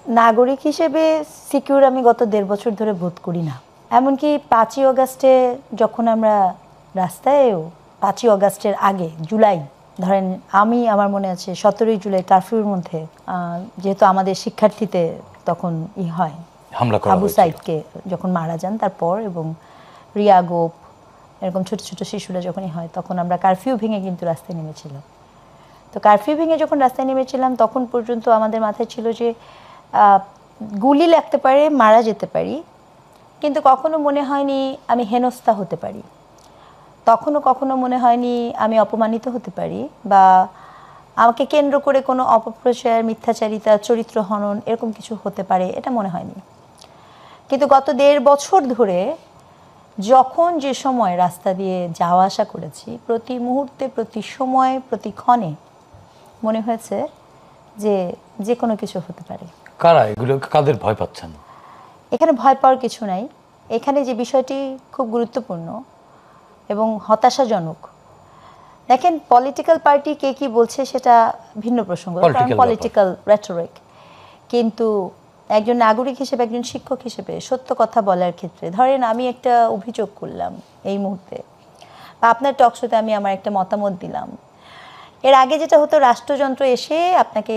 নাগরিক হিসেবে সিকিউর আমি গত ১.৫ বছর ধরে বোধ করি না। এমনকি ৫ই অগাস্টে যখন আমরা রাস্তায়ও ৫ই অগাস্টের আগে জুলাই ধরেন আমার মনে আছে ১৭ই জুলাই কারফিউর মধ্যে যেহেতু আমাদের শিক্ষার্থীতে তখন হয় হামলা করা আবু সাইদকে যখন মারা যান তারপর এবং রিয়া গোপ এরকম ছোট ছোট শিশুরা যখনই হয় তখন আমরা কারফিউ ভেঙে কিন্তু রাস্তায় নেমেছিলাম। তো কারফিউ ভেঙে যখন রাস্তায় নেমেছিলাম তখন পর্যন্ত আমাদের মাথায় ছিল যে গুলি লাগতে পারে, মারা যেতে পারি, কিন্তু কখনো মনে হয়নি আমি হেনস্থা হতে পারি, কখনো মনে হয়নি আমি অপমানিত হতে পারি বা আমাকে কেন্দ্র করে কোনো অপপ্রচার, মিথ্যাচারিতা, চরিত্র হনন এরকম কিছু হতে পারে এটা মনে হয়নি। কিন্তু গত ১.৫ বছর ধরে যখন যে সময় রাস্তা দিয়ে যাওয়া আসা করেছি প্রতি মুহূর্তে, প্রতি সময়, প্রতি ক্ষণে মনে হয়েছে যে যে কোনো কিছু হতে পারে। কারা এগুলো, কাদের ভয় পাচ্ছেন? এখানে ভয় পাওয়ার কিছু নাই। এখানে যে বিষয়টি খুব গুরুত্বপূর্ণ এবং হতাশাজনক, দেখেন পলিটিক্যাল পার্টি কে কি বলছে সেটা ভিন্ন প্রসঙ্গ, কারণ পলিটিক্যাল রেটরিক, কিন্তু একজন নাগরিক হিসেবে, একজন শিক্ষক হিসেবে সত্য কথা বলার ক্ষেত্রে ধরেন আমি একটা অভিযোগ করলাম এই মুহূর্তে বা আপনার টকশোতে আমি আমার একটা মতামত দিলাম, এর আগে যেটা হতো রাষ্ট্রযন্ত্র এসে আপনাকে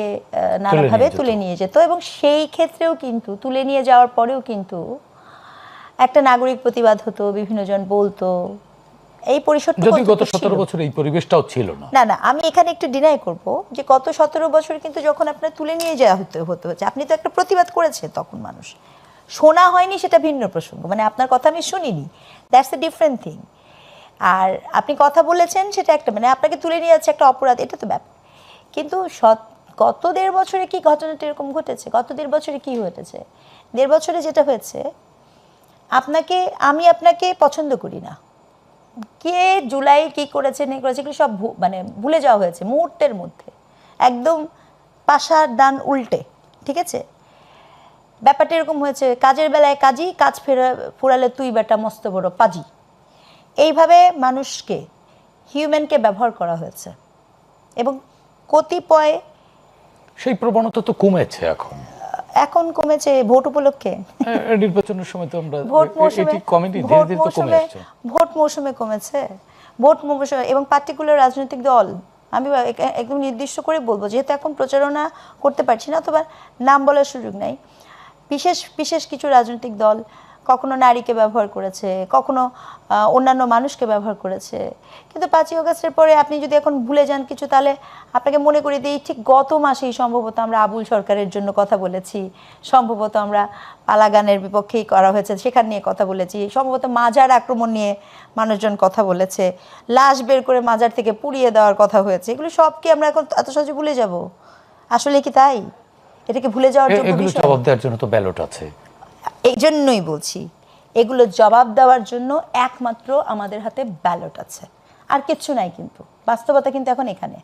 নানাভাবে তুলে নিয়ে যেত এবং সেই ক্ষেত্রেও কিন্তু তুলে নিয়ে যাওয়ার পরেও কিন্তু একটা নাগরিক প্রতিবাদ হতো, বিভিন্ন জন বলতো, এই পরিসরটা গত 17 বছর এই পরিবেশটাও ছিল না। না আমি এখানে একটু ডিনাই করব যে গত 17 বছর কিন্তু যখন আপনার তুলে নিয়ে যাওয়া হচ্ছে আপনি তো একটা প্রতিবাদ করেছেন, তখন মানুষ শোনা হয়নি সেটা ভিন্ন প্রসঙ্গ, মানে আপনার কথা আমি শুনিনি, দ্যাটস এ ডিফারেন্ট থিং। আর আপনি কথা বলেছেন সেটা একটা, মানে আপনাকে তুলে নিয়ে যাচ্ছে একটা অপরাধ, এটা তো ব্যাপার। কিন্তু গত ১.৫ বছরে কি ঘটনাটা এরকম ঘটেছে? গত ১.৫ বছরে কি ঘটেছে? ১.৫ বছরে যেটা হয়েছে, আমি আপনাকে পছন্দ করি না, কে জুলাই কি করেছে না করেছে এগুলো সব মানে ভুলে যাওয়া হয়েছে মুহূর্তের মধ্যে, একদম পাশার দান উল্টে, ঠিক আছে? ব্যাপারটা এরকম হয়েছে, কাজের বেলায় কাজী, কাজ ফুরালে তুই বেটা মস্ত বড় পাজি, এইভাবে মানুষকে, হিউম্যানকে ব্যবহার করা হয়েছে এবং কতিপয় সেই প্রবণতা তো কমেছে এখন কমেছে ভোট উপলক্ষে, নির্বাচনের সময় তো আমরা ভোট মৌসুমে ভোট মৌসুমে কমেছে, ভোট মৌসুমে এবং পার্টিকুলার রাজনৈতিক দল, আমি একদম নির্দিষ্ট করে বলবো যেহেতু এখন প্রচারণা করতে পারছি না অথবা নাম বলার সুযোগ নাই, বিশেষ কিছু রাজনৈতিক দল কখনো নারীকে ব্যবহার করেছে, কখনো অন্যান্য মানুষকে ব্যবহার করেছে। কিন্তু ৫ই অগাস্টের পরে আপনি যদি এখন ভুলে যান কিছু, তাহলে আপনাকে মনে করে দিই ঠিক গত মাসেই সম্ভবত আমরা আবুল সরকারের জন্য কথা বলেছি, সম্ভবত আমরা পালাগানের বিপক্ষেই করা হয়েছে সেখান নিয়ে কথা বলেছি, সম্ভবত মাজার আক্রমণ নিয়ে মানুষজন কথা বলেছে, লাশ বের করে মাজার থেকে পুড়িয়ে দেওয়ার কথা হয়েছে, এগুলো সব কি আমরা এখন এত সহজে ভুলে যাব? আসলে কি তাই? এটাকে ভুলে যাওয়ার জন্য জবাব দেওয়ার জন্য তো ব্যালট আছে। এই জন্যই বলছি এগুলো জবাব দেওয়ার জন্য একমাত্র আমাদের হাতে ব্যালট আছে, আর কিচ্ছু নাই। কিন্তু বাস্তবতা কিন্তু এখন এখানে।